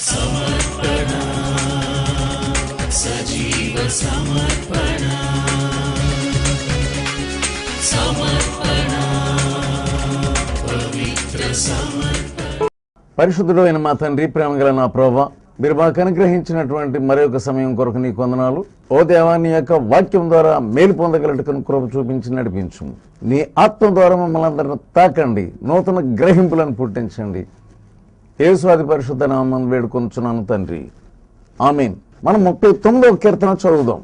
సమర్పణ సజీవ సమర్పణ సమర్పణ పవిత్ర సమర్పణ. పరిశుద్ధుడైన మా తండ్రి, ప్రేమగల నా ప్రభువా, మీరు మాకు అనుగ్రహించినటువంటి మరొక సమయం కొరకు నీకు వందనాలు. ఓ దేవా, నీ యొక్క వాక్యం ద్వారా మేలు పొందగలటకు కృప చూపించి నడిపించు. నీ ఆత్మ ద్వారా మమ్మల్ని అందరిని తాకండి, నూతన గ్రహింపులను పుట్టించండి. యేసు అతి పరిశుద్ధ నామమున వేడుకొనుచున్నాను తండ్రి, ఆమేన్. మనం 39వ కీర్తన చదువుదాం.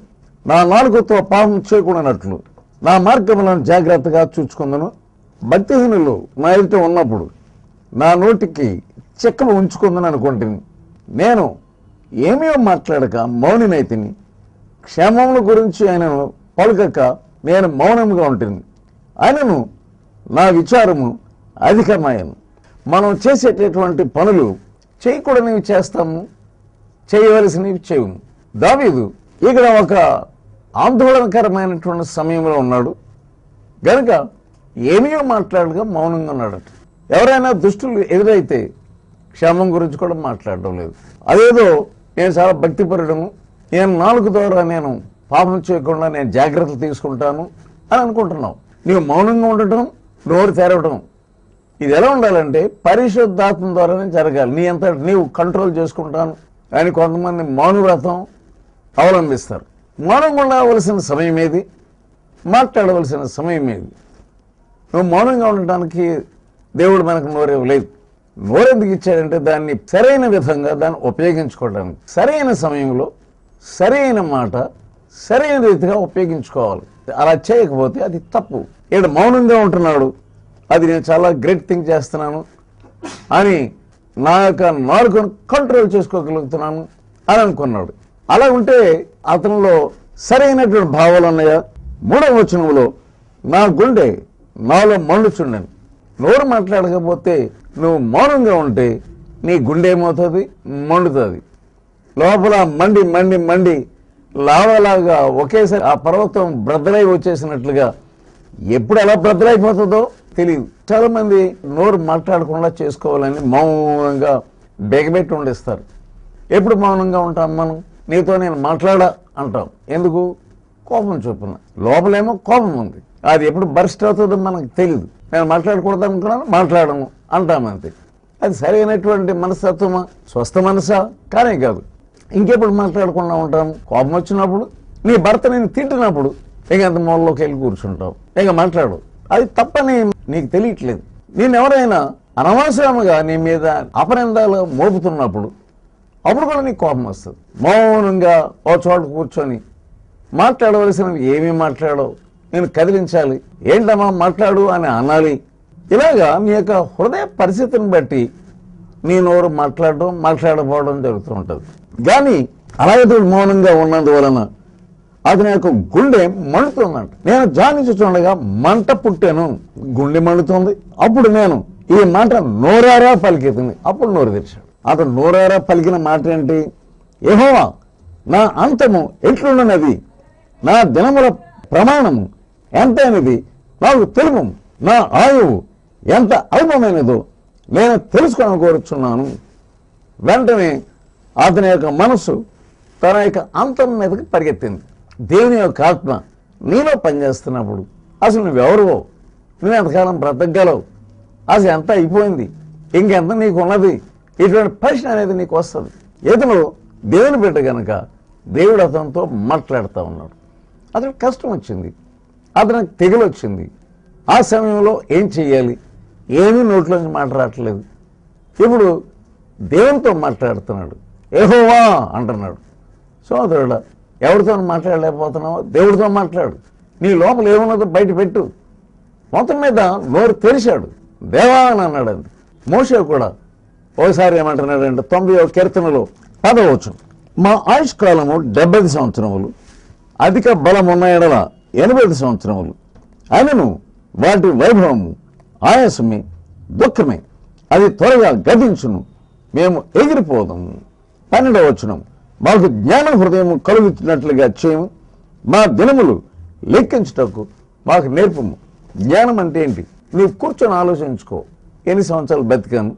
నా నాలుగుతో పాపం చేయకూడనట్లు నా మార్గములను జాగ్రత్తగా చూచుకుందును. భక్తిహీనులు నా ఎదుట ఉన్నప్పుడు నా నోటికి చెక్కలు ఉంచుకుందని అనుకుంటుంది. నేను ఏమీ మాట్లాడక మౌనినైతిని. క్షేమముల గురించి ఆయనను పలుకక నేను మౌనముగా ఉంటుంది. ఆయనను నా విచారము అధికమాయను. మనం చేసేటటువంటి పనులు చేయకూడనివి చేస్తాము, చేయవలసినవి చేయము. దావీదు ఇక్కడ ఒక ఆందోళనకరమైనటువంటి సమయంలో ఉన్నాడు గనుక ఏమీ మాట్లాడక మౌనంగా ఉన్నాడట. ఎవరైనా దుష్టులు ఎదురైతే క్షేమం గురించి కూడా మాట్లాడడం లేదు. అదేదో నేను చాలా భక్తిపరుడను, నేను నాలుగు ద్వారా నేను పాపం చేయకుండా నేను జాగ్రత్తలు తీసుకుంటాను అని అనుకుంటున్నావు. నీవు మౌనంగా ఉండటం, నోరు తెరవటం, ఇది ఎలా ఉండాలంటే పరిశుద్ధాత్మ ద్వారానే జరగాలి. నీ అంత నీవు కంట్రోల్ చేసుకుంటాను అని కొంతమంది మౌనవ్రతం అవలంబిస్తారు. మౌనంగా ఉండవలసిన సమయం ఏది, మాట్లాడవలసిన సమయం ఏది? నువ్వు మౌనంగా ఉండటానికి దేవుడు మనకు నోరేవ్వలేదు. నోరెందుకు ఇచ్చాడంటే దాన్ని సరైన విధంగా దాన్ని ఉపయోగించుకోవడానికి, సరైన సమయంలో సరైన మాట సరైన రీతిగా ఉపయోగించుకోవాలి. అలా చేయకపోతే అది తప్పు. ఇక్కడ మౌనంగా ఉంటున్నాడు, అది నేను చాలా గ్రేట్ థింగ్ చేస్తున్నాను అని నా యొక్క నాలుకను కంట్రోల్ చేసుకోగలుగుతున్నాను అని అనుకున్నాడు. అలా ఉంటే అతనిలో సరైనటువంటి భావాలు ఉన్నాయా? 3వ వచనంలో నా గుండె నాలో మండుచుండను. నోరు మాట్లాడకపోతే నువ్వు మౌనంగా ఉంటే నీ గుండె ఏమవుతుంది? మండుతుంది. లోపల మండి మండి మండి లావలాగా ఒకేసారి ఆ పర్వతం బ్రద్దలై వచ్చేసినట్లుగా ఎప్పుడు ఎలా బ్రద్దలైపోతుందో తెలియదు. చాలా మంది నోరు మాట్లాడకుండా చేసుకోవాలని మౌనంగా బెగబెట్టి ఉండేస్తారు. ఎప్పుడు మౌనంగా ఉంటాం మనం? నీతో నేను మాట్లాడా అంటాం. ఎందుకు? కోపం చొప్పున. లోపలేమో కోపం ఉంది, అది ఎప్పుడు బర్స్ట్ అవుతుందో మనకు తెలియదు. నేను మాట్లాడకూడదు అనుకున్నాను, మాట్లాడము అంటామంతే. అది సరైనటువంటి మనస్తత్వమా? స్వస్థ మనసా? కానే కాదు. ఇంకెప్పుడు మాట్లాడకుండా ఉంటాము? కోపం వచ్చినప్పుడు, నీ భర్త నేను తింటున్నప్పుడు ఇక అంత మూలలోకి వెళ్ళి కూర్చుంటావు, ఇక మాట్లాడు. అది తప్పని నీకు తెలియట్లేదు. నేను ఎవరైనా అనవసరంగా నీ మీద అపనిందాలు మోపుతున్నప్పుడు అప్పుడు కూడా నీకు కోపం వస్తుంది. మౌనంగా ఓ చోట కూర్చొని మాట్లాడవలసినవి ఏమీ మాట్లాడవు, నేను కదిలించాలి, ఏంటమ్మా మాట్లాడు అని అనాలి. ఇలాగా నీ యొక్క హృదయ పరిస్థితిని బట్టి నీ నోరు మాట్లాడకపోవడం జరుగుతూ ఉంటుంది. కానీ అలాగే మౌనంగా ఉన్నందువలన అతని యొక్క గుండె మండుతుందంట. నేను ధ్యానించుండగా మంట పుట్టాను, గుండె మండుతుంది. అప్పుడు నేను ఈ మాట నోరారా పలికింది. అప్పుడు నోరు తెరిచాడు. అతను నోరారా పలికిన మాట ఏంటి? యెహోవా నా అంతము ఎట్లున్నది, నా దినముల ప్రమాణము ఎంతైనది నాకు తెలుపు, నా ఆయువు ఎంత అల్పమైనదో నేను తెలుసుకొని కోరుచున్నాను. వెంటనే అతని యొక్క మనసు తన యొక్క అంతం మీదకి పరిగెత్తింది. దేవుని యొక్క ఆత్మ నీలో పనిచేస్తున్నప్పుడు అసలు నువ్వెవరువో, నువ్వు ఎంతకాలం బ్రతకగలవు, అసలు ఎంత అయిపోయింది, ఇంకెంత నీకు ఉన్నది, ఇటువంటి ప్రశ్న అనేది నీకు వస్తుంది. ఇతను దేవుని బిడ్డ కనుక దేవుడు అతనితో మాట్లాడుతూ ఉన్నాడు. అతనికి కష్టం వచ్చింది, అతనికి తెగులు వచ్చింది. ఆ సమయంలో ఏం చెయ్యాలి? ఏమీ నోట్లోంచి మాట రావట్లేదు. ఇప్పుడు దేవునితో మాట్లాడుతున్నాడు, యెహోవా అంటున్నాడు. సోదరుడా, ఎవరితో మాట్లాడలేకపోతున్నావో దేవుడితో మాట్లాడు. నీ లోపల ఏమున్నదో బయట పెట్టు. మొత్తం మీద నోరు తెరిచాడు, దేవా అని అన్నాడు. అంది మోషే కూడా ఓసారి ఏమంటున్నాడంటే 90వ కీర్తనలో 10వ వచనం, మా ఆయుష్కాలము 70 సంవత్సరములు, అధిక బలం ఉన్న ఎడల 80 సంవత్సరములు. అయినను వాటి వైభవము ఆయాసమే, దుఃఖమే, అది త్వరగా గతించును, మేము ఎగిరిపోదాము. 12వ వచనం, మాకు జ్ఞాన హృదయము కలుగుతున్నట్లుగా చేయము, మా దినములు లెక్కించుటకు మాకు నేర్పము. జ్ఞానం అంటే ఏంటి? నీవు కూర్చొని ఆలోచించుకో. ఎన్ని సంవత్సరాలు బతికాను?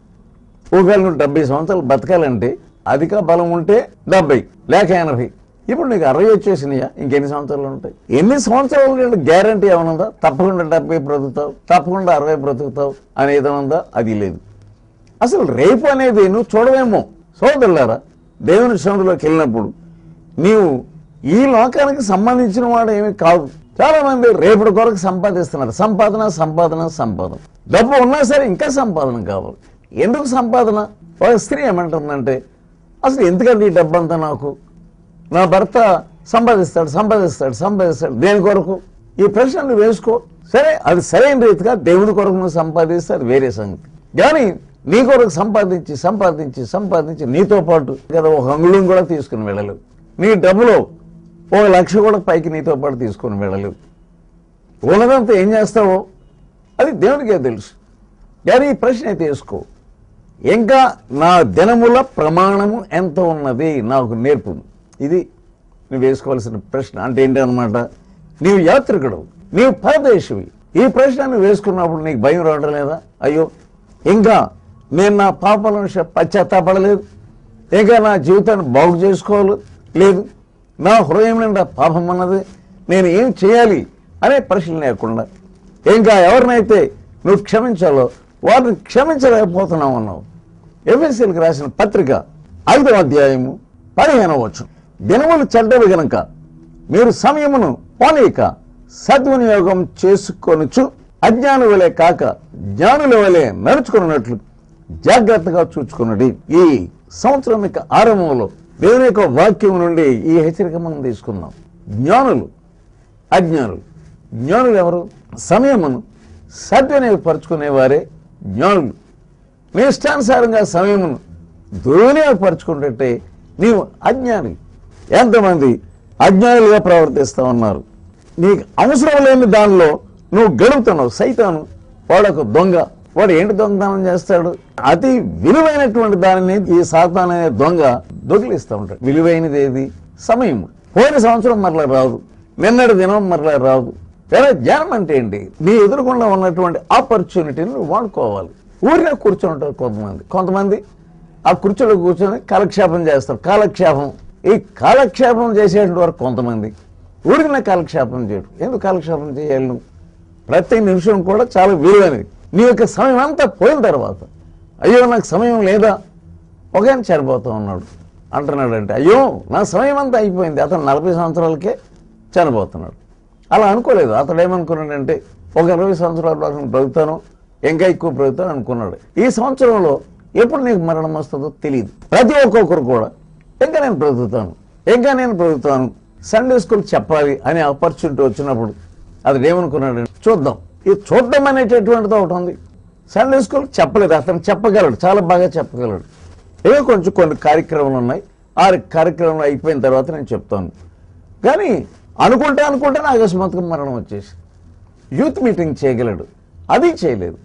ఒకవేళ నువ్వు 70 సంవత్సరాలు బతకాలంటే అధిక బలం ఉంటే 70 లేక 80. ఇప్పుడు నీకు 60 వచ్చేసినాయా, ఇంకెన్ని సంవత్సరాలు ఉంటాయి? ఎన్ని సంవత్సరాలు గ్యారంటీ ఏమనుందా? తప్పకుండా 70 బ్రతుకుతావు, తప్పకుండా 60 బ్రతుకుతావు అనేది ఉందా? అది లేదు. అసలు రేపు అనేది నువ్వు చూడవేమో. సోదరులారా, దేవుని సన్నిధిలోకి వెళ్ళినప్పుడు నీవు ఈ లోకానికి సంబంధించిన వాడు ఏమీ కాదు. చాలా మంది రేపటి కొరకు సంపాదిస్తున్నారు. సంపాదన సంపాదన సంపాదన. డబ్బు ఉన్నా సరే ఇంకా సంపాదన కావాలి. ఎందుకు సంపాదన? ఒక స్త్రీ ఏమంటుందంటే, అసలు ఎందుకంటే ఈ డబ్బు అంతా నాకు, నా భర్త సంపాదిస్తాడు సంపాదిస్తాడు సంపాదిస్తాడు దేని కొరకు? ఈ ప్రశ్న నువ్వు వేసుకో. సరే, అది సరైన రీతిగా దేవుడి కొరకు నువ్వు సంపాదిస్తే అది వేరే సంగతి. కానీ నీ కొరకు సంపాదించి సంపాదించి సంపాదించి నీతో పాటు కదా ఒక అంగుళం కూడా తీసుకుని వెళ్ళలేవు. నీ డబ్బులో 1 లక్ష కూడా పైకి నీతో పాటు తీసుకొని వెళ్ళలేవు. ఉన్నదంతా ఏం చేస్తావో అది దేవుడికే తెలుసు. కానీ ఈ ప్రశ్న అయితే వేసుకో, ఇంకా నా దినముల ప్రమాణము ఎంత ఉన్నది నాకు నేర్పు. ఇది నువ్వు వేసుకోవాల్సిన ప్రశ్న. అంటే ఏంటన్నమాట, నీవు యాత్రికుడు, నీవు పరదేశివి. ఈ ప్రశ్న నువ్వు వేసుకున్నప్పుడు నీకు భయం రావడం లేదా? అయ్యో, ఇంకా నేను నా పాపాలను పశ్చాత్తాపడలేదు, ఇంకా నా జీవితాన్ని బాగు చేసుకోవాలి లేదు, నా హృదయం నిండా పాపం అన్నది, నేను ఏం చేయాలి అనే ప్రశ్న లేకుండా ఇంకా ఎవరినైతే నువ్వు క్షమించాలో వారిని క్షమించలేకపోతున్నావు అన్నావు. ఎఫెసీయులకు రాసిన పత్రిక 5వ అధ్యాయము 15వ వచనం, దినములు చెడ్డవి గనక మీరు సమయమును పోనీక సద్వినియోగం చేసుకొనుచు అజ్ఞానుల వలె కాక జ్ఞానుల వలె నడుచుకున్నట్లు జాగ్రత్తగా చూచుకున్నది. ఈ సంవత్సరం యొక్క ఆరంభంలో దేవుని యొక్క వాక్యం నుండి ఈ హెచ్చరిక మనం తీసుకున్నాం. జ్ఞానులు, అజ్ఞానులు. జ్ఞానులు ఎవరు? సమయమును సద్వినియోగపరుచుకునేవారే జ్ఞానులు. నీ ఇష్టానుసారంగా సమయమును దుర్వినియోగపరుచుకుంటే నీవు అజ్ఞాని. ఎంతమంది అజ్ఞానులుగా ప్రవర్తిస్తూ ఉన్నారు. నీకు అవసరం లేని దానిలో నువ్వు గడుపుతున్నావు. సైతాను వాడొక దొంగ. వాడు ఏంటి దొంగతనం చేస్తాడు? అతి విలువైనటువంటి దానిని ఈ సాతాను అనే దొంగ దొంగిలిస్తూ ఉంటాడు. విలువైనది ఏది? సమయం. పోయిన సంవత్సరం మరలా రాదు, నిన్నటి దినం మరలా రాదు. కానీ జ్ఞానం అంటే ఏంటి? నీ ఎదురుకుండా ఉన్నటువంటి ఆపర్చునిటీని నువ్వు వాడుకోవాలి. ఊరినే కూర్చొని ఉంటారు కొంతమంది ఆ కుర్చీలో కూర్చొని కాలక్షేపం చేస్తారు. కాలక్షేపం, ఈ కాలక్షేపం చేసేటువంటి వారు కొంతమంది. ఊరికనే కాలక్షేపం చేయడు. ఎందుకు కాలక్షేపం చేయాలి? నువ్వు ప్రతి నిమిషం కూడా చాలా విలువైనది. నీ యొక్క సమయం అంతా పోయిన తర్వాత అయ్యో నాకు సమయం లేదా, ఒక ఆయన చనిపోతూ ఉన్నాడు అంటున్నాడంటే అయ్యో నా సమయం అంతా అయిపోయింది. అతను 40 సంవత్సరాలకే చనిపోతున్నాడు. అలా అనుకోలేదు. అతడు ఏమనుకున్నాడంటే ఒక 20 సంవత్సరాల వరకు బ్రతుకుతాను, ఇంకా ఎక్కువ బ్రతుకుతాను అనుకున్నాడు. ఈ సంవత్సరంలో ఎప్పుడు నీకు మరణం వస్తుందో తెలియదు. ప్రతి ఒక్కొక్కరు కూడా ఇంకా నేను బ్రతుకుతాను సండే స్కూల్ చెప్పాలి అనే ఆపర్చునిటీ వచ్చినప్పుడు అది ఏమనుకున్నాడు? చూద్దాం. ఈ చూడడం అనేటటువంటిది ఒకటి ఉంది. సండే స్కూల్ చెప్పలేదు, అతను చెప్పగలడు, చాలా బాగా చెప్పగలడు. ఏదో కొంచెం కొన్ని కార్యక్రమాలు ఉన్నాయి, ఆ కార్యక్రమం అయిపోయిన తర్వాత నేను చెప్తాను. కానీ అనుకుంటే అకస్మాత్తుగా మరణం వచ్చేసి యూత్ మీటింగ్ చేయగలడు, అది చేయలేదు.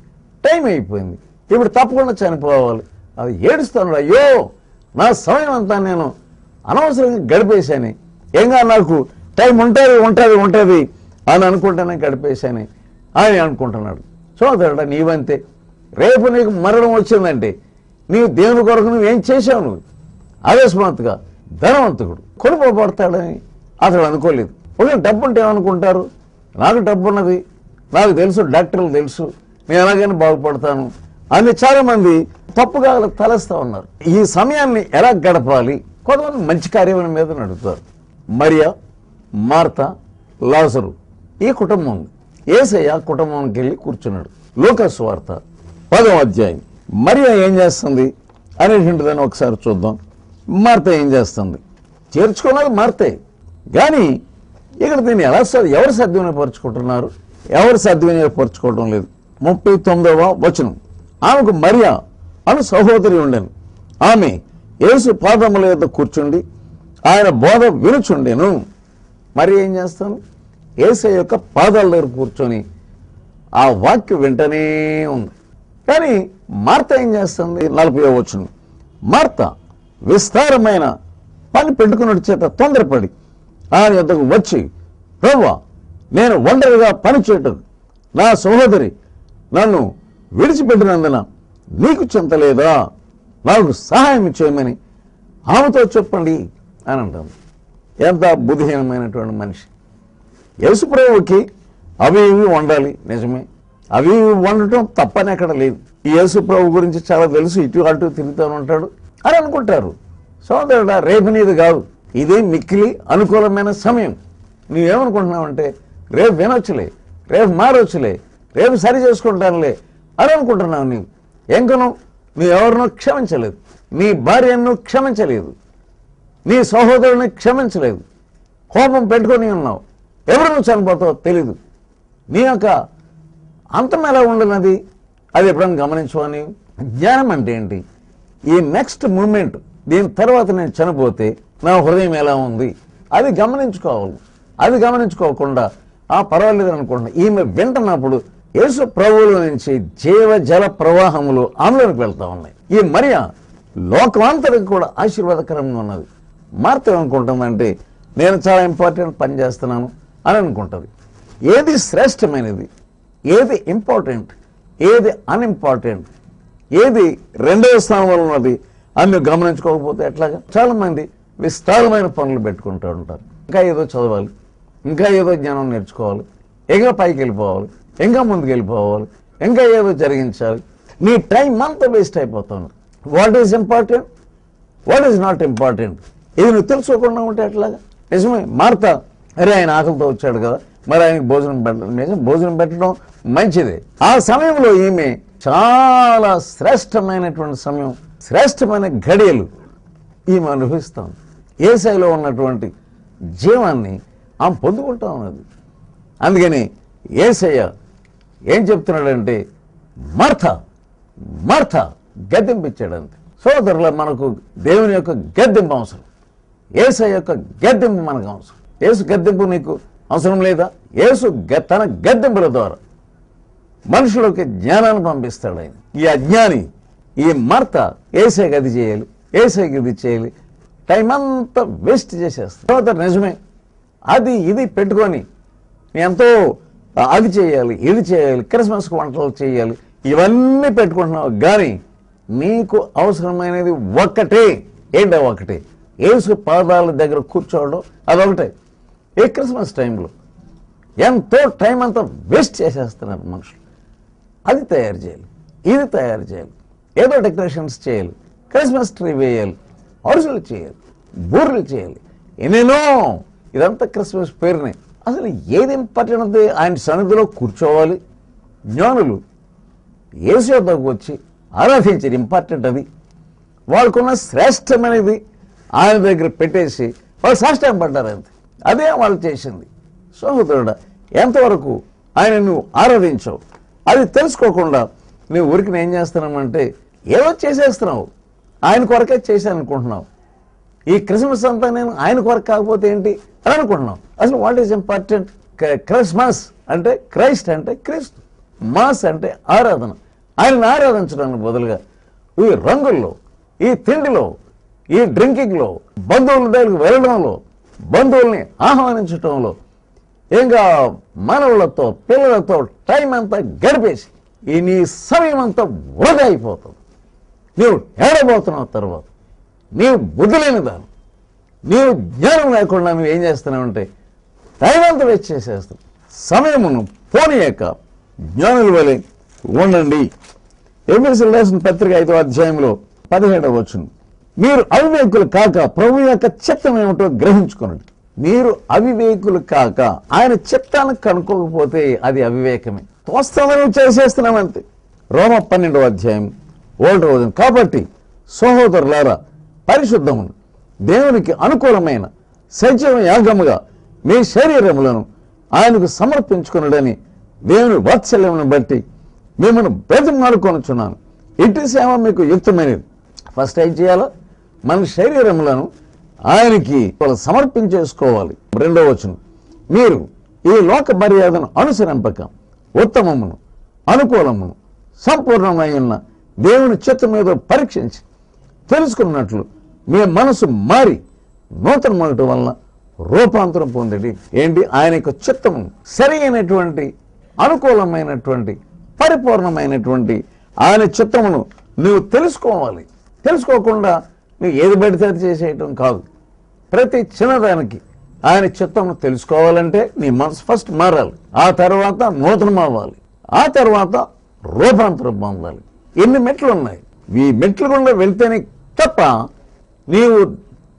టైం అయిపోయింది, ఇప్పుడు తప్పకుండా చనిపోవాలి. అది ఏడుస్తాను, అయ్యో నా సమయం అంతా నేను అనవసరంగా గడిపేశాను, ఏంగా నాకు టైం ఉంటుంది అని అనుకుంటానే గడిపేశాను అని అనుకుంటున్నాడు. సోదరుడా, నీవంతే. రేపు నీకు మరణం వచ్చిందంటే నీవు దేవుని కొరకు నువ్వేం చేశావు? నువ్వు అకస్మాత్తుగా ధనవంతుడు కొనుక్కోబడతాడని అతడు అనుకోలేదు. ఒక డబ్బు ఉంటే ఏమనుకుంటారు? నాకు డబ్బు ఉన్నది, నాకు తెలుసు, డాక్టర్లు తెలుసు, నేను ఎలాగైనా బాగుపడతాను అని చాలా మంది తప్పుగా తలస్తూ ఉన్నారు. ఈ సమయాన్ని ఎలా గడపాలి? కొంతమంది మంచి కార్యముల మీద నడుపుతారు. మరియా, మార్తా, లాజరు ఈ కుటుంబం ఉంది. యేసయ్య కుటుంబానికి వెళ్ళి కూర్చున్నాడు. లూకా సువార్త 10వ అధ్యాయం. మరియా ఏం చేస్తుంది అనేటువంటిదని ఒకసారి చూద్దాం. మార్తా ఏం చేస్తుంది? చేర్చుకున్నది మార్తే, కానీ ఇక్కడ దీన్ని ఎవరు సద్వినియోగపరుచుకుంటున్నారు, ఎవరు సద్వినియోగపరుచుకోవడం లేదు. 39వ వచనం, ఆమెకు మరియా అను సహోదరి ఉండెను. ఆమె యేసు పాదముల యొద్ద కూర్చుండి ఆయన బోధ వినుచుండెను. మరి ఏం చేస్తాను? యేసయ్య యొక్క పాదాల దగ్గర కూర్చొని ఆ వాక్యం వెంటనే ఉంది. కానీ మార్తా ఏం చేస్తుంది? 40వ వచనం, మార్తా విస్తారమైన పని పెట్టుకున్నట్టు చేత తొందరపడి ఆయన యొద్దకు వచ్చి, ప్రభువా, నేను ఒంటరిగా పని చేయటం నా సహోదరి నన్ను విడిచిపెట్టినందున నీకు చింత లేదా? నాకు సహాయం చేయమని ఆమెతో చెప్పండి అని అంటాను. ఎంత బుద్ధిహీనమైనటువంటి మనిషి. యేసుప్రభువుకి అవి ఇవి వండాలి, నిజమే. అవి ఇవి వండటం తప్పని ఎక్కడ లేదు. ఈ యేసుప్రభు గురించి చాలా తెలుసు, ఇటు అటు తిరుగుతూ ఉంటాడు అని అనుకుంటారు. సోదరుడా, రేపు నీది కాదు, ఇదే మిక్కిలి అనుకూలమైన సమయం. నువ్వేమనుకుంటున్నావంటే రేపు వినొచ్చులే, రేపు మారొచ్చులే, రేపు సరి చేసుకుంటానులే అని అనుకుంటున్నావు. నీవు ఎంకను నువ్వు ఎవరినో క్షమించలేదు, నీ భార్యను క్షమించలేదు, నీ సహోదరుని క్షమించలేదు, కోపం పెట్టుకొని ఉన్నావు. ఎవరు నువ్వు చనిపోతావో తెలీదు. నీ యొక్క అంతం ఎలా ఉండనది అది ఎప్పుడైనా గమనించుకొని. జ్ఞానం అంటే ఏంటి? ఈ నెక్స్ట్ మూమెంట్, దీని తర్వాత నేను చనిపోతే నా హృదయం ఎలా ఉంది అది గమనించుకోవాలి. అది గమనించుకోకుండా పర్వాలేదు అనుకుంటున్నా. ఈమె వింటున్నప్పుడు యేసు ప్రభువుల నుంచి జీవజల ప్రవాహములు ఆమెలోకి వెళ్తా ఉన్నాయి. ఈ మరియా లోకమంతరికి కూడా ఆశీర్వాదకరంగా ఉన్నది. మార్త ఏమనుకుంటుందంటే నేను చాలా ఇంపార్టెంట్ పని చేస్తున్నాను అని అనుకుంటుంది. ఏది శ్రేష్టమైనది, ఏది ఇంపార్టెంట్, ఏది అన్ఇంపార్టెంట్, ఏది రెండవ స్థానంలో ఉన్నది అని గమనించుకోకపోతే ఎట్లాగా? చాలా మంది విస్తారమైన పనులు పెట్టుకుంటూ ఉంటారు. ఇంకా ఏదో చదవాలి, ఇంకా ఏదో జ్ఞానం నేర్చుకోవాలి, ఇంకా పైకి వెళ్ళిపోవాలి, ఇంకా ముందుకు వెళ్ళిపోవాలి, ఇంకా ఏదో జరిగించాలి. నీ టైం అంతా వేస్ట్ అయిపోతాను. What is important, what is not important ఇది నువ్వు తెలుసుకోకుండా ఉంటే ఎట్లాగా? నిజమే, మార్త అరే ఆయన ఆకలితో వచ్చాడు కదా, మరి ఆయనకి భోజనం పెట్టడం, నిజం భోజనం పెట్టడం మంచిదే. ఆ సమయంలో ఈమె చాలా శ్రేష్టమైనటువంటి సమయం, శ్రేష్టమైన ఘడియలు ఈమె అనుభవిస్తాం. యేసయ్యలో ఉన్నటువంటి జీవాన్ని ఆమె పొందుకుంటా ఉన్నది. అందుకని యేసయ్య ఏం చెప్తున్నాడంటే మార్త మార్త గద్దెంపించాడంతే. సోదరుల, మనకు దేవుని యొక్క గద్దెంపు అవసరం, యేసయ్య యొక్క గద్దెంపు మనకు అవసరం. యేసు గద్దెంపు నీకు అవసరం లేదా? యేసు తన గద్దెంపుల ద్వారా మనుషులకి జ్ఞానాన్ని పంపిస్తాడు ఆయన. ఈ అజ్ఞాని, ఈ మార్త యేసయ్యకి అది చేయాలి, యేసయ్యకి ఇది చేయాలి, టైం అంతా వేస్ట్ చేసేస్తాడు. సోదరు, నిజమే, అది ఇది పెట్టుకొని ఎంతో అది చేయాలి, ఇది చేయాలి, క్రిస్మస్కి వంటలు చేయాలి, ఇవన్నీ పెట్టుకుంటున్నావు. కానీ నీకు అవసరమైనది ఒక్కటే. ఏంటో ఒకటే, యేసు పాదాల దగ్గర కూర్చోవడం, అదొకటే. ఏ క్రిస్మస్ టైంలో ఎంతో టైం అంతా వేస్ట్ చేసేస్తున్నారు మనుషులు. అది తయారు చేయాలి, ఇది తయారు చేయాలి, ఏదో డెకరేషన్స్ చేయాలి, క్రిస్మస్ ట్రీ వేయాలి, అరుసులు చేయాలి, బూర్లు చేయాలి, ఎన్నెన్నో. ఇదంతా క్రిస్మస్ పేరునే. అసలు ఏది ఇంపార్టెంట్? ఆయన సన్నిధిలో కూర్చోవాలి. జ్ఞానులు యేసు యొద్దకు వచ్చి ఆరాధించారు, ఇంపార్టెంట్ అది. వాళ్ళకున్న శ్రేష్టమైనది ఆయన దగ్గర పెట్టేసి వాళ్ళు సాష్టాంగ పడ్డారు అంతే. అదే వాళ్ళు చేసింది. సహోదరుడా, ఎంతవరకు ఆయన నువ్వు ఆరాధించవు అది తెలుసుకోకుండా నువ్వు ఊరికి ఏం చేస్తున్నామంటే ఏదో చేసేస్తున్నావు, ఆయన కొరకే చేశాను అనుకుంటున్నావు. ఈ క్రిస్మస్ అంతా నేను ఆయన కొరకు కాకపోతే ఏంటి అని అనుకుంటున్నావు. అసలు వాట్ ఈజ్ ఇంపార్టెంట్? క్రిస్మస్ అంటే క్రైస్ట్ అంటే క్రీస్తు, మాస్ అంటే ఆరాధన. ఆయనను ఆరాధించడానికి బదులుగా ఈ రంగుల్లో, ఈ తిండిలో, ఈ డ్రింకింగ్లో, బంధువుల దగ్గరికి వెళ్ళడంలో, బంధువుల్ని ఆహ్వానించడంలో, ఇంకా మనవులతో పిల్లలతో టైం అంతా గడిపేసి ఈ నీ సమయం అంతా వృధా అయిపోతుంది. నీవు ఏడబోతున్నావు. తర్వాత నీవు బుద్ధి లేని దాను, నీవు జ్ఞానం లేకుండా నువ్వు ఏం చేస్తున్నావంటే టైం అంతా వేస్ట్ చేసేస్తావు. సమయమును పోనీయక జ్ఞానుల వలె ఉండండి. ఎఫెసీయులకు రాసిన పత్రిక 5వ అధ్యాయంలో 17వ వచనం, మీరు అవివేకులు కాక ప్రభు యొక్క చిత్తం ఏమిటో గ్రహించుకోండి. మీరు అవివేకులు కాక ఆయన చిత్తాన్ని కనుక్కోకపోతే అది అవివేకమే. తోస్తామని చేసేస్తున్నామంతే. రోమ 12వ అధ్యాయం 1వ వచనం, కాబట్టి సహోదరులారా పరిశుద్ధమును దేవునికి అనుకూలమైన సజీవ యాగముగా మీ శరీరములను ఆయనకు సమర్పించుకున్నాడని దేవుని వాత్సల్యమును బట్టి మిమ్మల్ని బ్రతిమాలుకొనుచున్నాను. ఇటు సేవ మీకు యుక్తమైనది. ఫస్ట్ ఏం చేయాలో మన శరీరములను ఆయనకి సమర్పించేసుకోవాలి. 2వ వచనం, మీరు ఈ లోక మర్యాదను అనుసరింపక ఉత్తమమును అనుకూలమును సంపూర్ణమై ఉన్న దేవుని చిత్తం మీద పరీక్షించి తెలుసుకున్నట్లు మీ మనసు మారి నూతన మొదటి వలన రూపాంతరం పొందడి. ఏంటి? ఆయన యొక్క చిత్తము సరి అయినటువంటి అనుకూలమైనటువంటి పరిపూర్ణమైనటువంటి ఆయన చిత్తమును నువ్వు తెలుసుకోవాలి. తెలుసుకోకుండా నువ్వు ఏది పడితే అది చేసేయటం కాదు. ప్రతి చిన్నదానికి ఆయన చిత్తం తెలుసుకోవాలంటే నీ మనసు ఫస్ట్ మారాలి, ఆ తర్వాత నూతనం అవ్వాలి, ఆ తర్వాత రూపాంతరం పొందాలి. ఎన్ని మెట్లు ఉన్నాయి, ఈ మెట్లు గుండా వెళ్తేనే తప్ప నీవు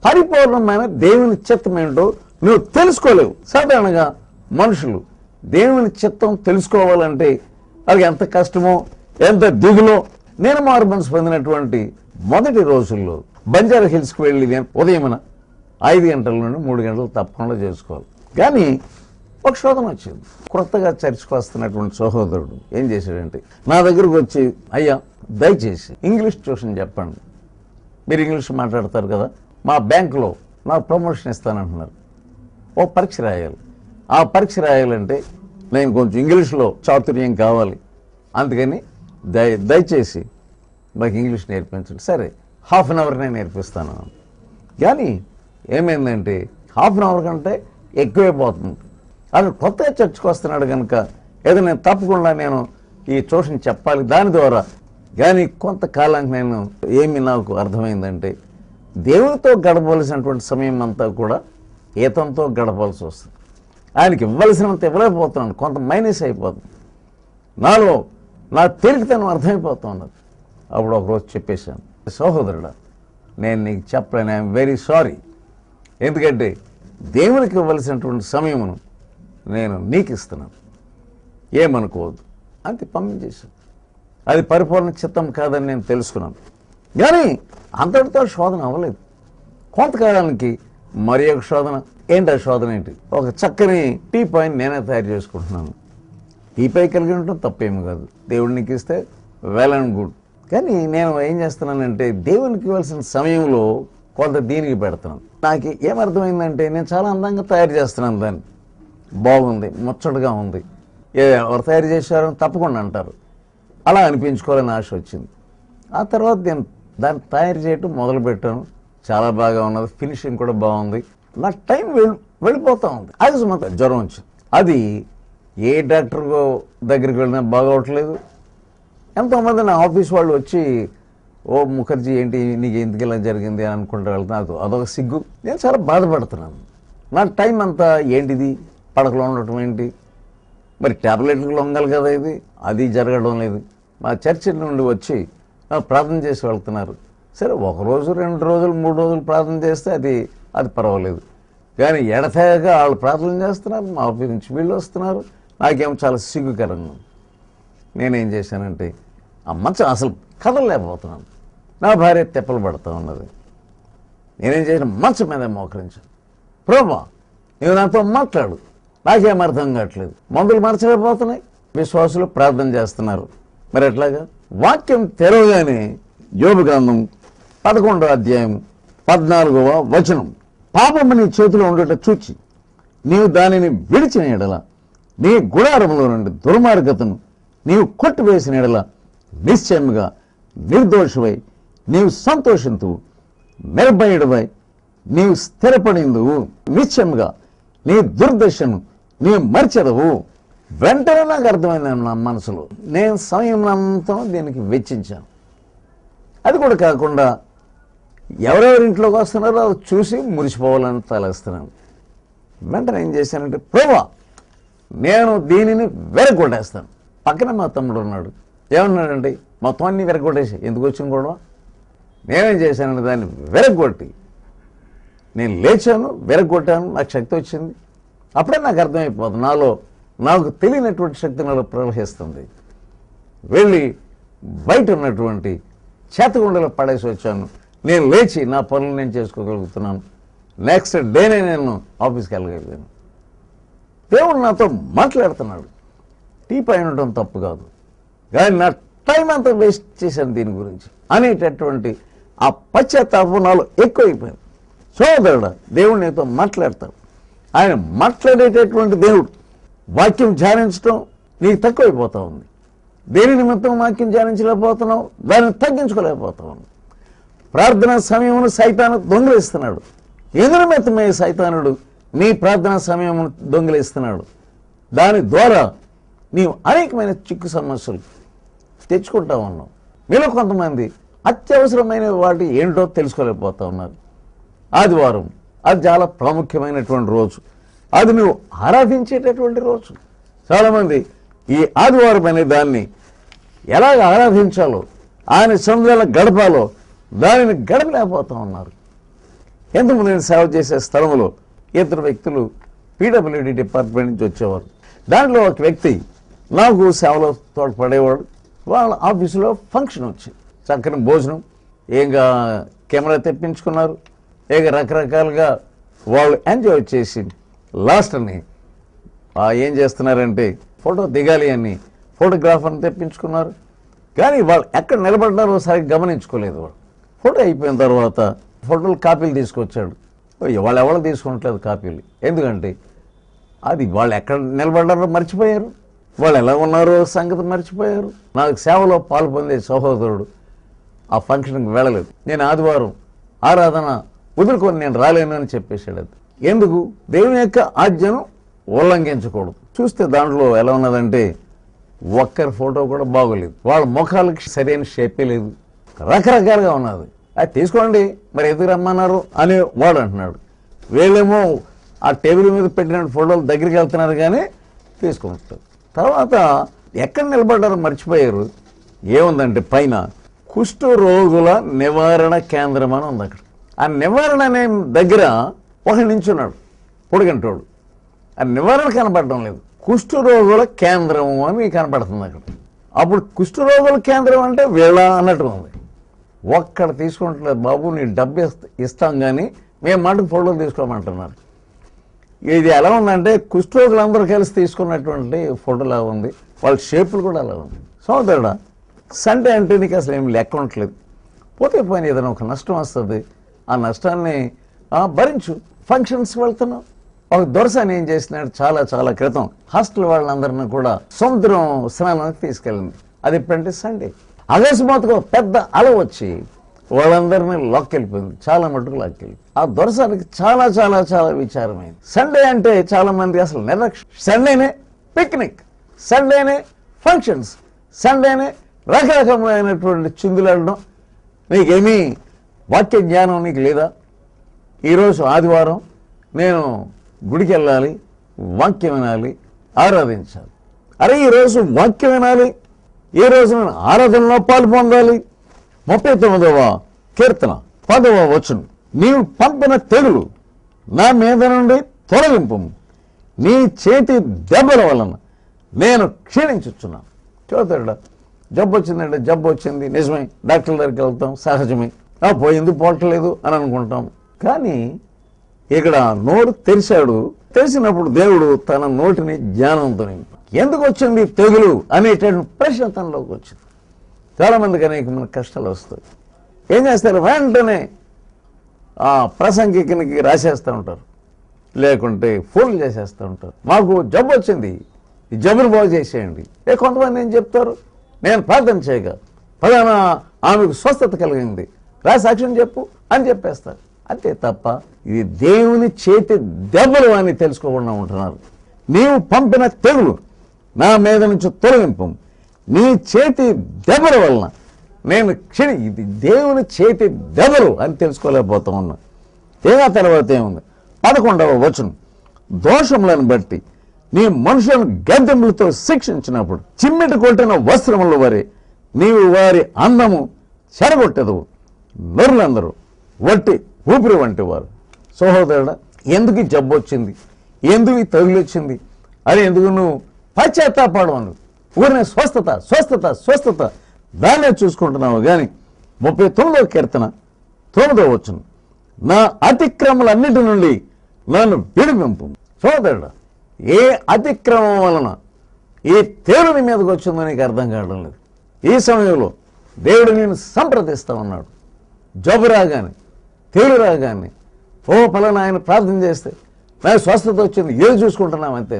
పరిపూర్ణమైన దేవుని చిత్తం ఏంటో నువ్వు తెలుసుకోలేవు. సాధారణంగా మనుషులు దేవుని చిత్తం తెలుసుకోవాలంటే అది ఎంత కష్టమో ఎంత దిగులో. నేను మారు మనసు పొందినటువంటి మొదటి రోజుల్లో బంజారా హిల్స్కి వెళ్ళి నేను ఉదయమున 5 గంటల నుండి 3 గంటలు తప్పకుండా చేసుకోవాలి. కానీ ఒక శోధన వచ్చింది. కొత్తగా చర్చికి వస్తున్నటువంటి సహోదరుడు ఏం చేశాడంటే నా దగ్గరకు వచ్చి, అయ్యా దయచేసి ఇంగ్లీష్ ట్యూషన్ చెప్పండి, మీరు ఇంగ్లీష్ మాట్లాడతారు కదా, మా బ్యాంకులో నాకు ప్రమోషన్ ఇస్తానంటున్నారు, ఓ పరీక్ష రాయాలి, ఆ పరీక్ష రాయాలంటే నేను కొంచెం ఇంగ్లీష్లో చాతుర్యం కావాలి, అందుకని దయచేసి మాకు ఇంగ్లీష్ నేర్పించండి. సరే, హాఫ్ అన్ అవర్ నేను నేర్పిస్తాను. కానీ ఏమైందంటే హాఫ్ అన్ అవర్ కంటే ఎక్కువైపోతుంది. అది కొత్తగా చర్చకు వస్తున్నాడు కనుక ఏదో నేను తప్పకుండా నేను ఈ ట్యూషన్ చెప్పాలి. దాని ద్వారా కానీ కొంతకాలానికి నేను నాకు అర్థమైందంటే దేవునితో గడపవలసినటువంటి సమయం అంతా కూడా ఈతంతో గడపవలసి వస్తుంది. ఆయనకి ఇవ్వవలసినంత ఇవ్వలేకపోతున్నాను, కొంత మైనస్ అయిపోతుంది. నాలో నా తెలివితనం అర్థమైపోతూ ఉన్నది. అప్పుడు ఒకరోజు చెప్పేశాను, సహోదరుడా నేను నీకు చెప్పలేను, ఐఎమ్ వెరీ సారీ, ఎందుకంటే దేవునికి ఇవ్వవలసినటువంటి సమయమును నేను నీకు ఇస్తున్నాను, ఏమనుకోవద్దు అంతే పంపించేశాను. అది పరిపూర్ణ చిత్తం కాదని నేను తెలుసుకున్నాను. కానీ అంతటితో శోధన అవ్వలేదు. కొంతకాలానికి మరి ఒక శోధన. ఏంటి ఆ శోధన ఏంటి? ఒక చక్కని టీ పాయింట్ నేనే తయారు చేసుకుంటున్నాను. టీ పై కలిగి ఉండటం తప్పేమి కాదు, దేవుడు నీకు ఇస్తే వెల్ అండ్ గుడ్. కానీ నేను ఏం చేస్తున్నానంటే దేవునికి ఇవ్వాల్సిన సమయంలో కొంత దీనికి పెడుతున్నాను. నాకు ఏమర్థమైందంటే నేను చాలా అందంగా తయారు చేస్తున్నాను, దాన్ని బాగుంది, ముచ్చటగా ఉంది, ఎవరు తయారు చేశారో తప్పకుండా అంటారు, అలా అనిపించుకోవాలని ఆశ వచ్చింది. ఆ తర్వాత నేను దాన్ని తయారు చేయటం మొదలుపెట్టాను. చాలా బాగా ఉన్నది, ఫినిషింగ్ కూడా బాగుంది. నా టైం వెళ్ళిపోతూ ఉంది. అది మాకు జ్వరం వచ్చింది. అది ఏ డాక్టర్ దగ్గరికి వెళ్ళినా బాగోవట్లేదు. ఎంతోమంది నా ఆఫీస్ వాళ్ళు వచ్చి, ఓ ముఖర్జీ ఏంటి నీకు ఎందుకు ఇలా జరిగింది అని అనుకుంటూ వెళ్తున్నా, అదొక సిగ్గు. నేను చాలా బాధపడుతున్నాను. నా టైం అంతా ఏంటిది, పడకలో ఉండటం ఏంటి, మరి ట్యాబ్లెట్లకు లొంగాలి కదా, ఇది అది జరగడం లేదు. మా చర్చి నుండి వచ్చి ప్రార్థన చేసి వెళ్తున్నారు. సరే, 1 రోజు 2 రోజులు 3 రోజులు ప్రార్థన చేస్తే అది పర్వాలేదు. కానీ ఎడతెగక వాళ్ళు ప్రార్థన చేస్తున్నారు, మా ఆఫీస్ నుంచి వీళ్ళు వస్తున్నారు, నాకేమో చాలా సిగ్గుకరంగా. నేనేం చేశానంటే ఆ మంచం అసలు కదలలేకపోతున్నాను. నా భార్య తెప్పలు పడుతూ ఉన్నది. నేనేం చేసిన, మంచం మీద మోకరించాను. ప్రభా నువ్వు నాతో మాట్లాడు, నాకేం అర్థం కావట్లేదు, మందులు మార్చలేకపోతున్నాయి. విశ్వాసులు ప్రార్థన చేస్తున్నారు, మరి ఎట్లాగా? వాక్యం తెరవగానే యోబు గ్రంథం 11వ అధ్యాయం 14వ వచనం, పాపము నీ చేతిలో ఉండట చూచి నీవు దానిని విడిచిన ఎడల, నీ గుడారంలో నుండి దుర్మార్గతను నీవు కొట్టివేసిన ఎడల నిశ్చయముగా నిర్దోషువై నీవు సంతోషింతువు, నిర్భయుడివై నీవు స్థిరపడిందువు, నిశ్చయముగా నీ దుర్దశను నీవు మర్చెదవు. వెంటనే నాకు అర్థమైంది నా మనసులో. నేను సమయం అంతా దీనికి వెచ్చించాను. అది కూడా కాకుండా ఎవరెవరి ఇంట్లోకి వస్తున్నారో అది చూసి మురిసిపోవాలని తలేస్తున్నాను. వెంటనే ఏం చేశానంటే, ప్రభా నేను దీనిని వెరగొట్టేస్తాను. పక్కన మా తమ్ముడు ఉన్నాడు, ఏమన్నాడంటే మొత్తం అన్ని వెరగొట్టేసి ఎందుకు వచ్చిన గొడవ. నేనేం చేశానంటే దాన్ని వెరగొట్టి నేను లేచాను, వెరగొట్టాను, నాకు శక్తి వచ్చింది. అప్పుడే నాకు అర్థమైపోతుంది, నాకు తెలియనటువంటి శక్తి నాలో ప్రవహిస్తుంది. వెళ్ళి బయట ఉన్నటువంటి చేతగుండలో పడేసి వచ్చాను. నేను లేచి నా పనులు నేను చేసుకోగలుగుతున్నాను. నెక్స్ట్ డేనే నేను ఆఫీస్కి వెళ్ళగలిగాను. దేవుడు నాతో మాట్లాడుతున్నాడు. టీ పైన ఉండటం తప్పు కాదు, కానీ నా టైం అంతా వేస్ట్ చేశాను దీని గురించి అనేటటువంటి ఆ పశ్చాత్తాపం నాలో ఎక్కువైపోయింది. సోదరుడా, దేవుడు నీతో మాట్లాడతాడు. ఆయన మాట్లాడేటటువంటి దేవుడు. వాక్యం ధ్యానించడం నీకు తక్కువైపోతా ఉంది. దేని నిమిత్తం వాక్యం ధ్యానించలేకపోతున్నావు, దాన్ని తగ్గించుకోలేకపోతా ఉంది. ప్రార్థనా సమయమును సైతాను దొంగిలిస్తున్నాడు. ఎదు నిమిత్తమే సైతానుడు నీ ప్రార్థనా సమయమును దొంగిలిస్తున్నాడు. దాని ద్వారా నీవు అనేకమైన చిక్కు సమస్యలు తెచ్చుకుంటా ఉన్నావు. మీలో కొంతమంది అత్యవసరమైన వాటి ఏంటో తెలుసుకోలేకపోతా ఉన్నారు. ఆదివారం అది చాలా ప్రాముఖ్యమైనటువంటి రోజు, అది నువ్వు ఆరాధించేటటువంటి రోజు. చాలామంది ఈ ఆదివారం అనే దాన్ని ఎలాగ ఆరాధించాలో, ఆయన సన్నిధిలో గడపాలో దానిని గడపలేకపోతూ ఉన్నారు. ఎంతమంది నేను సేవ చేసే స్థలంలో ఇద్దరు వ్యక్తులు పీడబ్ల్యూడీ డిపార్ట్మెంట్ నుంచి వచ్చేవారు. దాంట్లో ఒక వ్యక్తి నాకు సేవలో తోడ్పడేవాడు. వాళ్ళ ఆఫీసులో ఫంక్షన్ వచ్చింది, చక్కని భోజనం, ఇంకా కెమెరా తెప్పించుకున్నారు, ఇక రకరకాలుగా వాళ్ళు ఎంజాయ్ చేసి లాస్ట్ని ఏం చేస్తున్నారంటే ఫోటో దిగాలి అని ఫోటోగ్రాఫర్ని తెప్పించుకున్నారు. కానీ వాళ్ళు ఎక్కడ నిలబడ్డారో సరిగ్గా గమనించుకోలేదు. వాళ్ళు ఫోటో అయిపోయిన తర్వాత ఫోటోలు కాపీలు తీసుకొచ్చాడు. వాళ్ళు ఎవరు తీసుకున్నట్లేదు కాపీలు, ఎందుకంటే అది వాళ్ళు ఎక్కడ నిలబడ్డారో మర్చిపోయారు, వాళ్ళు ఎలా ఉన్నారో సంగతి మర్చిపోయారు. నాకు సేవలో పాలు పొందే సహోదరుడు ఆ ఫంక్షన్కి వెళ్ళలేదు. నేను ఆదివారం ఆరాధన వదులుకొని నేను రాలేను అని చెప్పేశాడు. అది ఎందుకు? దేవుని యొక్క ఆజ్ఞను ఉల్లంఘించకూడదు. చూస్తే దాంట్లో ఎలా ఉన్నదంటే ఒక్కరి ఫోటో కూడా బాగోలేదు, వాళ్ళ ముఖాలకి సరైన షేపే లేదు, రకరకాలుగా ఉన్నది. అది తీసుకోండి, మరి ఎందుకు రమ్మన్నారు అని వాడు అంటున్నాడు. వీళ్ళేమో ఆ టేబుల్ మీద పెట్టిన ఫోటోలు దగ్గరికి వెళ్తున్నారు కానీ తీసుకుంటారు. తర్వాత ఎక్కడ నిలబడ్డారో మర్చిపోయారు. ఏముందంటే పైన కుష్ఠ రోగుల నివారణ కేంద్రం అని ఉంది. అక్కడ ఆ నివారణ అనే దగ్గర ఒక నించున్నాడు పొడిగంటోడు. ఆ నివారణ కనపడడం లేదు, కుష్ఠరోగుల కేంద్రం అని కనపడుతుంది అక్కడ. అప్పుడు కుష్ఠరోగుల కేంద్రం అంటే వీళ్ళ అన్నట్టు ఉంది. ఒక్కడ తీసుకుంటలేదు, బాబు నీ డబ్బు ఇస్తాం కానీ మేము మటుకు ఫోటోలు తీసుకోమంటున్నారు. ఇది ఎలా ఉందంటే కుష్ఠరోగులందరూ కలిసి తీసుకున్నటువంటి ఫోటోలా ఉంది, వాళ్ళ షేపులు కూడా అలా ఉంది. సోదరుడా, సండే అంటే నీకు అసలు ఏమి లెక్క ఉండట్లేదు. పోతే పోయిన ఏదైనా ఒక నష్టం వస్తుంది, ఆ నష్టాన్ని భరించు. ఫంక్షన్స్ వెళ్తున్నావు. ఒక దొరసాని ఏం చేసినాడు చాలా చాలా క్రితం హాస్టల్ వాళ్ళందరినీ కూడా సముద్రం స్నానానికి తీసుకెళ్ళింది. అది ఎప్పుడంటే సండే. అకస్మాత్తుగా పెద్ద అల వచ్చి వాళ్ళందరినీ లాక్కెళ్ళిపోయింది, చాలా మటుకు లాక్కెళ్ళి. ఆ దొరసానికి చాలా చాలా చాలా విచారమైంది. సండే అంటే చాలా మంది అసలు నిర్లక్ష్యం. సండేనే పిక్నిక్, సండేనే ఫంక్షన్స్, సండేనే రకరకమైనటువంటి చిందులాడడం. నీకేమీ వాక్య జ్ఞానం నీకు లేదా? ఈరోజు ఆదివారం నేను గుడికి వెళ్ళాలి, వాక్యం వినాలి, ఆరాధించాలి. అరే ఈరోజు వాక్యం వినాలి, ఈ రోజు నేను ఆరాధనలో పాలు పొందాలి. 39వ కీర్తన 10వ వచనం, నీవు పంపిన తెగులు నా మీద నుండి తొలగింపు, నీ చేతి దెబ్బల వలన నేను క్షీణించుచున్నాను. చూస్తాడా, జబ్బు వచ్చిందంటే జబ్బు వచ్చింది, నిజమే, డాక్టర్ దగ్గరికి వెళ్తాం, సహజమే. పోయింది పోవట్లేదు అని అనుకుంటాం. కానీ ఇక్కడ నోరు తెరిచాడు, తెలిసినప్పుడు దేవుడు తన నోటిని జ్ఞానంతో నింపాడు. ఎందుకు వచ్చింది తెగులు అనేటువంటి ప్రశ్న తనలోకి వచ్చింది. చాలామందికి అనేకమైన కష్టాలు వస్తాయి. ఏం చేస్తారు? వెంటనే ఆ ప్రసంగికునికి రాసేస్తూ ఉంటారు, లేకుంటే ఫోన్లు చేసేస్తూ ఉంటారు. మాకు జబ్బు వచ్చింది, ఈ జబ్బును బాగు చేసేయండి. కొంతమంది ఏం చెప్తారు, నేను ప్రార్థన చేయగా ఫలానా ఆమెకు స్వస్థత కలిగింది, రా సాక్ష్యం చెప్పు అని చెప్పేస్తారు. అంతే తప్ప ఇది దేవుని చేతి దెబ్బలు అని తెలుసుకోకుండా ఉంటున్నారు. నీవు పంపిన తెగులు నా మీద నుంచి తొలగింపు, నీ చేతి దెబ్బల వలన నేను ఇది దేవుని చేతి దెబ్బలు అని తెలుసుకోలేకపోతా ఉన్నా. ఏగా తర్వాత ఏముంది? 11వ వచనం, దోషములను బట్టి నీ మనుషులను గద్దెములతో శిక్షించినప్పుడు చిమ్మిటి కొట్టిన వస్త్రముల వరే నీవు వారి అందము చెరగొట్టదు. నరులందరూ వట్టి ఊపిరి వంటి వారు. సహోదరుడా, ఎందుకు ఈ జబ్బు వచ్చింది, ఎందుకు ఈ తగులు వచ్చింది అని ఎందుకు నువ్వు పశ్చాత్తాపడవు? ఊరినే స్వస్థత స్వస్థత స్వస్థత దాన్నే చూసుకుంటున్నావు. కానీ 39వ కీర్తన 9వ వచనం, నా అతిక్రమలన్నిటి నుండి నన్ను విడిపింపు. సోదరుడా, ఏ అతిక్రమం వలన ఈ తేలుని మీదకి వచ్చిందో నీకు అర్థం కావడం లేదు. ఈ సమయంలో దేవుడు నేను సంప్రదిస్తా ఉన్నాడు. జబ్బు రాగానే, తేలు రాగానే, ఫలానా ఆయన ప్రార్థన చేస్తే నాకు స్వస్థత వచ్చింది, ఏది చూసుకుంటున్నాం అంతే.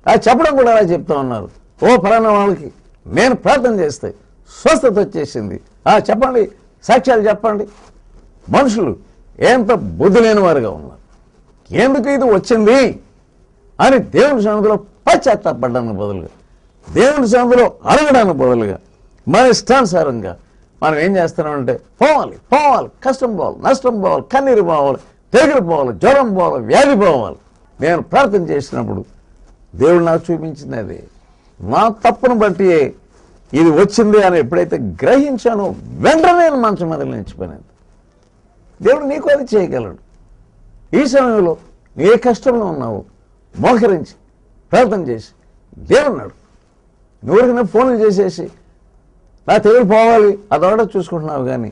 అది చెప్పడం కూడా అలా చెప్తా ఉన్నారు. ఫలానా వాళ్ళకి నేను ప్రార్థన చేస్తే స్వస్థత వచ్చేసింది, చెప్పండి, సాక్ష్యాలు చెప్పండి. మనుషులు ఎంత బుద్ధి లేని వారుగా ఉన్నారు. ఎందుకు ఇది వచ్చింది అని దేవుని సన్నిధిలో పశ్చాత్తాపడడానికి బదులుగా, దేవుని సన్నిధిలో అడగడానికి బదులుగా మన ఇష్టానుసారంగా మనం ఏం చేస్తున్నామంటే పోవాలి పోవాలి, కష్టం పోవాలి, నష్టం పోవాలి, కన్నీరు పోవాలి, తెగులు పోవాలి, జ్వరం పోవాలి, వ్యాధి పోవాలి. నేను ప్రార్థన చేసినప్పుడు దేవుడు నాకు చూపించింది అదే. నా తప్పును బట్టి ఇది వచ్చింది అని ఎప్పుడైతే గ్రహించానో వెంటనే నేను మంచం మీద నిలిచిపోయినది. దేవుడు నీకు అది చేయగలడు. ఈ సమయంలో ఏ కష్టంలో ఉన్నావు మోకరించి ప్రార్థన చేసి దేవున్నాడు. నువ్వురికి ఫోన్లు చేసేసి నా తెగులు పోవాలి అదొకటే చూసుకుంటున్నావు, కానీ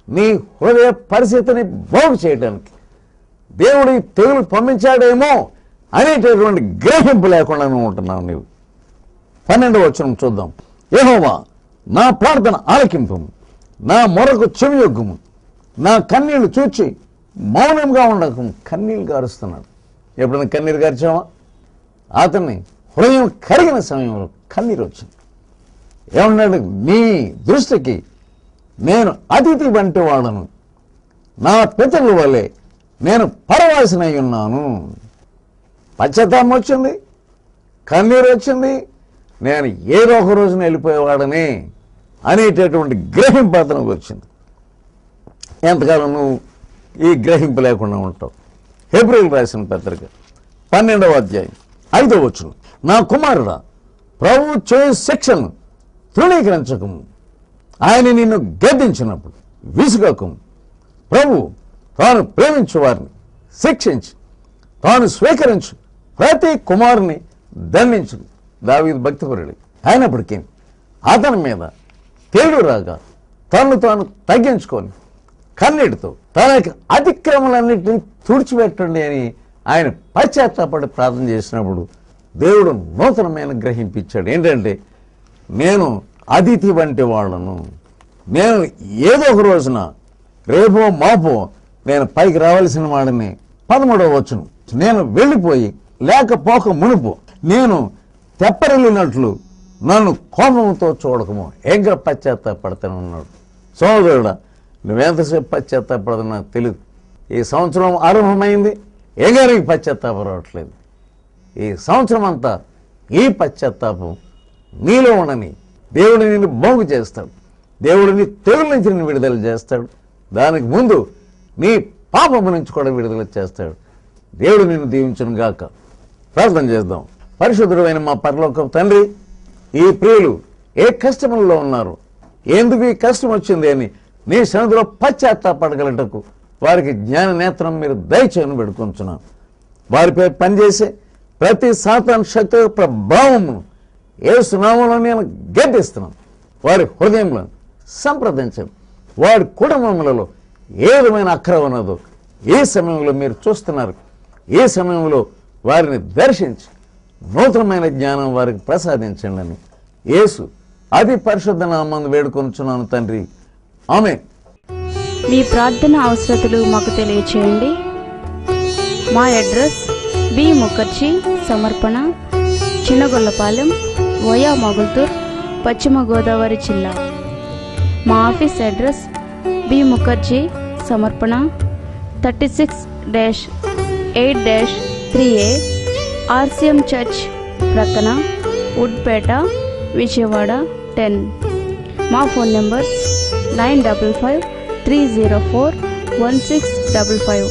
నీ హృదయ పరిస్థితిని బాగు చేయడానికి దేవుడు ఈ తెగులు పంపించాడేమో అనేటటువంటి గ్రహింపు లేకుండా నువ్వు ఉంటున్నావు. నీవు 12వ వచనం చూద్దాం. యెహోవా నా ప్రార్థన ఆలకింపు, నా మొరకు చెవియొగ్గుము, నా కన్నీళ్లు చూచి మౌనంగా ఉండకు. కన్నీళ్ళు గారుస్తున్నాడు. ఎప్పుడైనా కన్నీరు గార్చావా? అతన్ని హృదయం కరిగిన సమయంలో కన్నీరు వచ్చింది. ఏమన్నాడు? నీ దృష్టికి నేను అతిథి వంటి వాడను, నా పితరుల వల్లే నేను పరవాసినై ఉన్నాను. పశ్చాత్తాపం వచ్చింది, కన్నీరు వచ్చింది, నేను ఏదో ఒక రోజున వెళ్ళిపోయేవాడని అనేటటువంటి గ్రహింపు అతనికి వచ్చింది. ఎంతకాలం నువ్వు ఈ గ్రహింపు లేకుండా ఉంటావు? హెబ్రీయులకు రాసిన పత్రిక 12వ అధ్యాయం 5వ వచనం. నా కుమారుడా, ప్రభువు చేయు శిక్షను తృణీకరించకము, ఆయన నిన్ను గద్దించినప్పుడు విసుగకము. ప్రభు తాను ప్రేమించు వారిని శిక్షించి తాను స్వీకరించు ప్రతి కుమారుని దండించు. దావీదు భక్తిపరుడు అయినప్పటికీ అతని మీద తేడు రాగా తను తాను తగ్గించుకొని కన్నీటితో తన యొక్క అతిక్రమలన్నింటినీ తుడిచిపెట్టండి అని ఆయన పశ్చాత్తాపడి ప్రార్థన చేసినప్పుడు దేవుడు నూతనమైన గ్రహింపించాడు. ఏంటంటే, నేను అతిథి వంటి వాళ్ళను, నేను ఏదో ఒక రోజున రేపో మాపో నేను పైకి రావాల్సిన వాడిని. 13వ వచనం. నేను వెళ్ళిపోయి లేకపోక మునుపు నేను తెప్పరిల్లినట్లు నన్ను కోపంతో చూడకము. ఏంగా పశ్చాత్తాపడతాను ఉన్నాడు. సోదరుడా, నువ్వెంతసేపు పశ్చాత్తాపడదు నాకు తెలియదు. ఈ సంవత్సరం ఆరంభమైంది, ఏగారికి పశ్చాత్తాపం రావట్లేదు. ఈ సంవత్సరం అంతా ఈ పశ్చాత్తాపం నీలో ఉండని దేవుడు నిన్ను బాగు చేస్తాడు. దేవుడు నీ తెగుల నుంచి నిన్ను విడుదల చేస్తాడు. దానికి ముందు నీ పాపము నుంచి కూడా విడుదల చేస్తాడు. దేవుడు నిన్ను దీవించును గాక. ప్రార్థన చేద్దాం. పరిశుద్ధుడైన మా పరలోకపు తండ్రి, ఈ ప్రియులు ఏ కష్టములలో ఉన్నారు, ఎందుకు ఈ కష్టం వచ్చింది అని నీ సన్నిధిలో పశ్చాత్తాపడగలటకు వారికి జ్ఞాన నేత్రం మీరు దయచేయని పెడుకుంటున్నాను. వారిపై పనిచేసే ప్రతి సాతాను శక్తి ప్రభావమును యేసు నామములో నేను గద్దిస్తున్నాను. వారి హృదయంలో సంప్రదించండి. వారి కుటుంబములలో ఏ విధమైన అక్రమ ఉన్నదో ఈ సమయంలో మీరు చూస్తున్నారు. ఈ సమయంలో వారిని దర్శించి నూతనమైన జ్ఞానం వారికి ప్రసాదించండి అని యేసు అతి పరిశుద్ధ నామమున వేడుకొనుచున్నాను తండ్రి. ఆమేన్. మీ ప్రార్థన అవసరతలు మాకు తెలియచేయండి. మా అడ్రస్ బి ముఖర్జీ సమర్పణ, చిన్నగొల్లపాలెం, వయా మొగుల్తూర్, పశ్చిమ గోదావరి జిల్లా. మా ఆఫీస్ అడ్రస్ బి ముఖర్జీ సమర్పణ 36-8-3A RCM చర్చ్ ప్రక్కన, వుడ్పేట, విజయవాడ 10. మా ఫోన్ నెంబర్స్ 955-304-1655,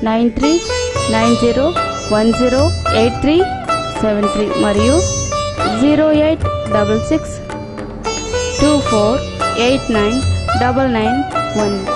9390108373 మరియు 086624899991.